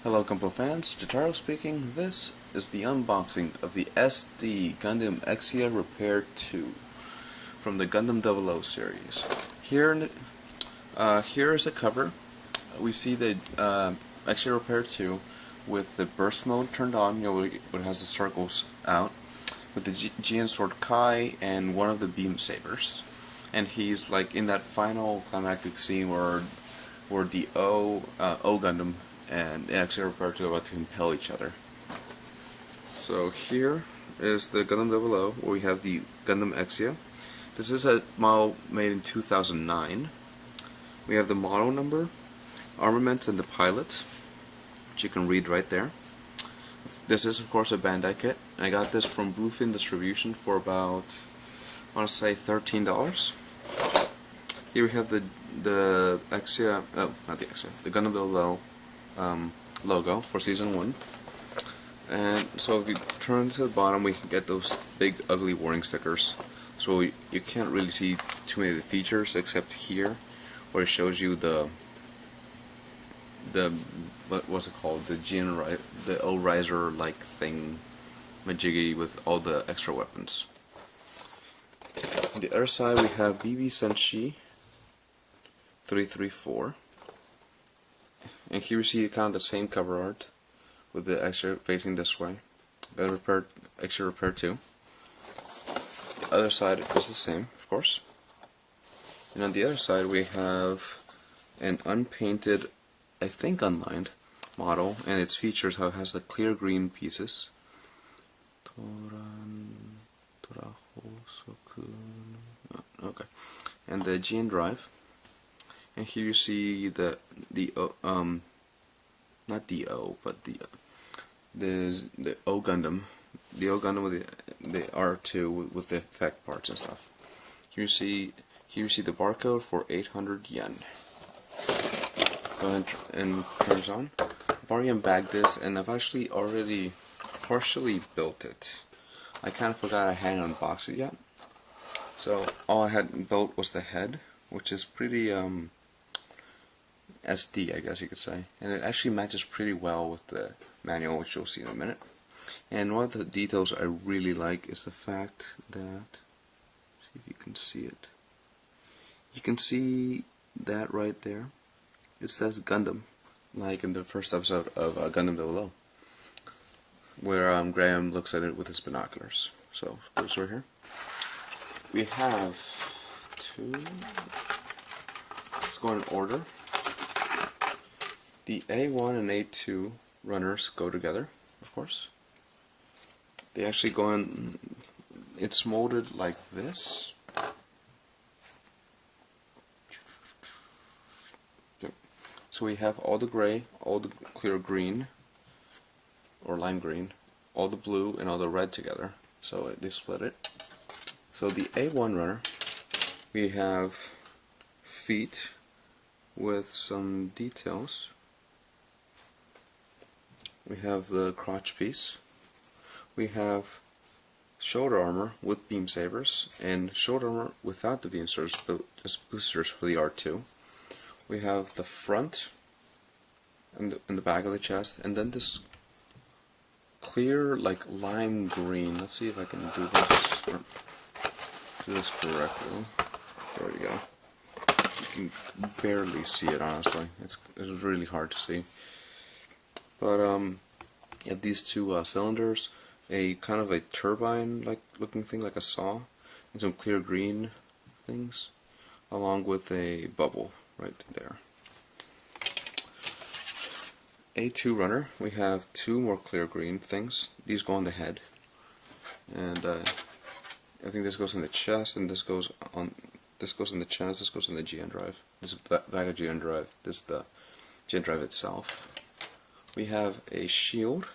Hello Gundam fans, Jotaro speaking. This is the unboxing of the SD Gundam Exia Repair II from the Gundam 00 series. Here is the cover. We see the Exia Repair II with the burst mode turned on, when it has the circles out, with the GN Sword Kai and one of the beam sabers. And he's like in that final climactic scene where the O Gundam and Exia Repair II are about to impel each other. So here is the Gundam 00, where we have the Gundam Exia. This is a model made in 2009. We have the model number, armaments, and the pilot, which you can read right there. This is of course a Bandai kit, and I got this from Bluefin Distribution for about, I want to say $13. Here we have the Exia, not the Exia, the Gundam 00 logo for season 1. And so if you turn to the bottom, we can get those big ugly warning stickers. So you can't really see too many of the features except here, where it shows you the what's it called, the the O-Riser like thing, majiggy with all the extra weapons. On the other side we have BB Senshi 334. And here we see kind of the same cover art with the Exia facing this way. The Exia Repair II. The other side is the same, of course. And on the other side we have an unpainted, I think unlined, model, and its features how it has the clear green pieces. Okay. And the GN drive. And here you see not the O, but the O Gundam, with the R2 with the effect parts and stuff. Here you see the barcode for 800 yen. Go ahead and turn it on. I've already unbagged this, and I've actually already partially built it. I kind of forgot I hadn't unboxed it yet. So all I had built was the head, which is pretty SD, I guess you could say, and it actually matches pretty well with the manual, which you'll see in a minute. And one of the details I really like is the fact that, see if you can see it, you can see that right there, it says Gundam, like in the first episode of Gundam 00, where Graham looks at it with his binoculars. So those right here. We have two, let's go in order. The A1 and A2 runners go together, of course. They actually go in, it's molded like this. So we have all the gray, all the clear green, or lime green, all the blue and all the red together. So they split it. So the A1 runner, we have feet with some details. We have the crotch piece. We have shoulder armor with beam sabers, and shoulder armor without the beam sabers, but just boosters for the R2. We have the front and the back of the chest, and then this clear, like lime green. Let's see if I can do this correctly. There we go. You can barely see it, honestly. It's really hard to see. But you have these two cylinders, a kind of a turbine-like looking thing, like a saw, and some clear green things, along with a bubble right there. A2 runner, we have two more clear green things. These go on the head, and I think this goes in the chest, and this goes on. This goes in the chest. This goes in the GN drive. This is the back of GN drive. This is the GN drive itself. We have a shield,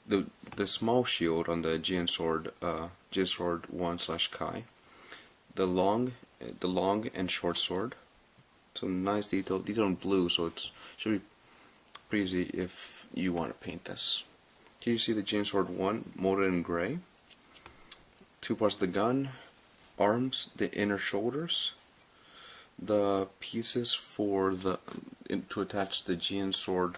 the small shield on the GN Sword 1/Kai, the long and short sword. So nice detail in blue, so it should be pretty easy if you want to paint this. Here you see the GN Sword 1 molded in gray. Two parts of the gun, arms, the inner shoulders, the pieces for to attach the GN Sword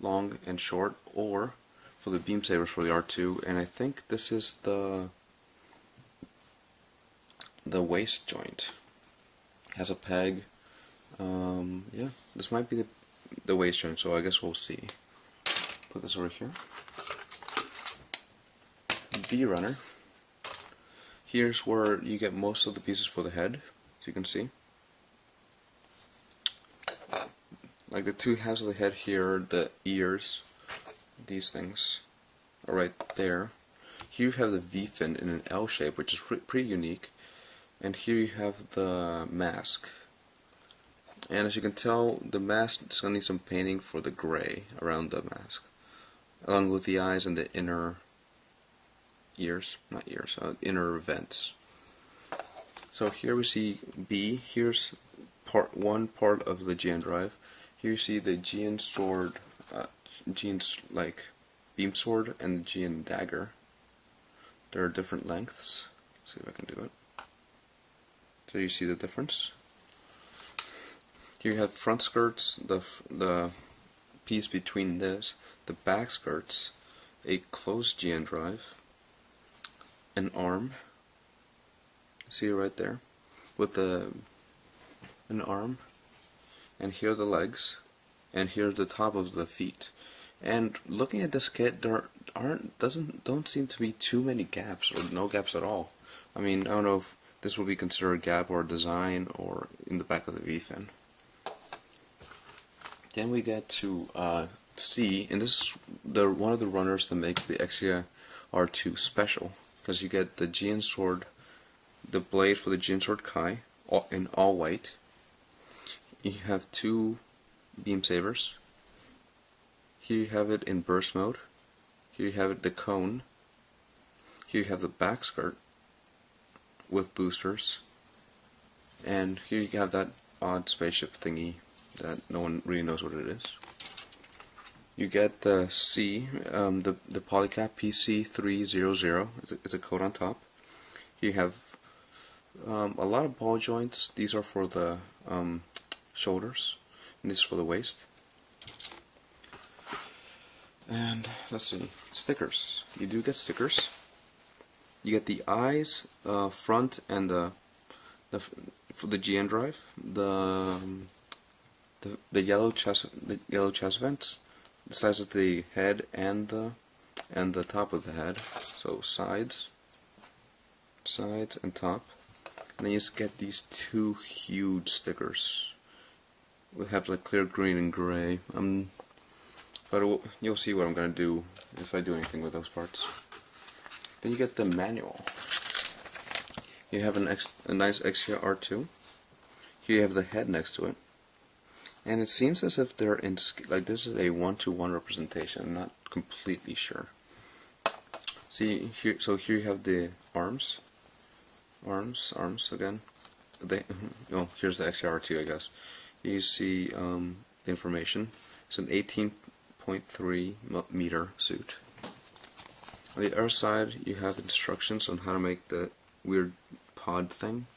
long and short, or for the beam sabers for the R2, and I think this is the waist joint. Has a peg. Yeah, this might be the waist joint, so I guess we'll see. Put this over here. B runner. Here's where you get most of the pieces for the head, as you can see. Like the two halves of the head here, the ears, these things are right there. Here you have the V-fin in an L shape, which is pretty unique. And here you have the mask. And as you can tell, the mask is going to need some painting for the gray around the mask, along with the eyes and the inner ears, not ears, inner vents. So here we see B. Here's one part of the GN drive. Here you see the GN sword, GN's like beam sword, and the GN dagger. There are different lengths. Let's see if I can do it. So you see the difference. Here you have front skirts, the piece between this, the back skirts, a closed GN drive, an arm. See it right there, with an arm, and here are the legs, and here's the top of the feet. And looking at this kit, there don't seem to be too many gaps, or no gaps at all. I mean, I don't know if this will be considered a gap or a design or in the back of the V-fin. Then we get to C, and this is one of the runners that makes the Exia R2 special, because you get the GN sword, the blade for the GN sword Kai, in all white. You have two beam sabers. Here you have it in burst mode. Here you have it the cone. Here you have the back skirt with boosters. And here you have that odd spaceship thingy that no one really knows what it is. You get the C, the polycap PC300. It's a code on top. Here you have a lot of ball joints. These are for the shoulders, and this is for the waist. And let's see, stickers. You do get stickers. You get the eyes, front, and for the GN drive, the yellow chest vents, the size of the head and the top of the head. So sides and top. And then you just get these two huge stickers. We'll have like clear green and gray. But you'll see what I'm going to do if I do anything with those parts. Then you get the manual. You have a nice Exia R2. Here you have the head next to it. And it seems as if they're in, like this is a 1-to-1 representation. I'm not completely sure. See here, so here you have the arms again. Oh, here's the Exia R2, I guess. You see the information. It's an 18.3 meter suit. On the other side, you have instructions on how to make the weird pod thing,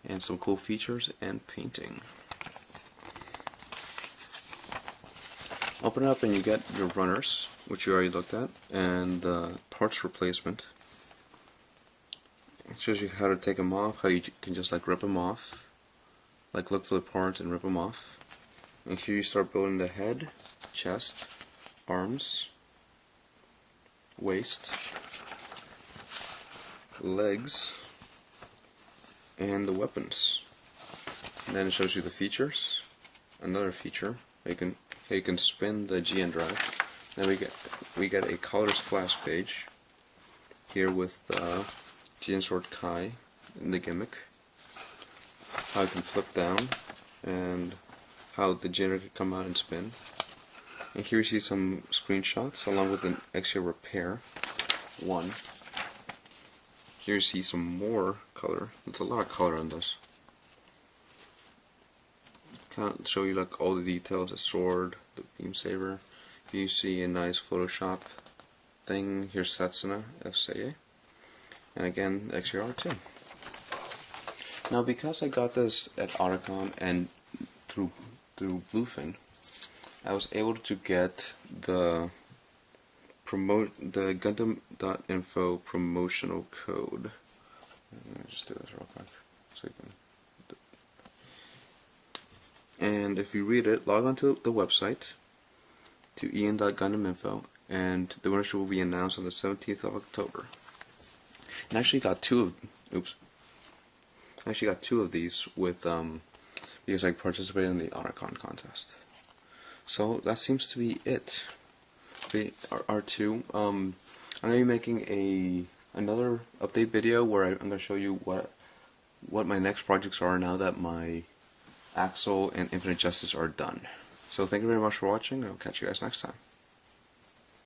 and some cool features and painting. Open it up and you get your runners, which you already looked at, and the parts replacement. It shows you how to take them off, how you can just like rip them off, like look for the part and rip them off. And here you start building the head, chest, arms, waist, legs, and the weapons. And then it shows you the features. Another feature, you can spin the GN drive. Then we get a color splash page here with GN Sword Kai in the gimmick. How it can flip down and how the GN can come out and spin. And here you see some screenshots along with an Exia Repair I. Here you see some more color. There's a lot of color on this. Can't show you like all the details, the sword, the beam saber. You see a nice Photoshop thing. Here's Setsuna FCA. And again, Exia R2. Now because I got this at Autocon and through Bluefin, I was able to get the Gundam.info promotional code. Let me just do this real quick so you can. And if you read it, log on to the website to en.gundaminfo, and the winner will be announced on the 17th of October. And I actually got two of these with because I participated in the Honor-Con contest. So that seems to be it. The R2. I'm gonna be making another update video where I'm gonna show you what my next projects are now that my Axel and Infinite Justice are done. So thank you very much for watching, and I'll catch you guys next time.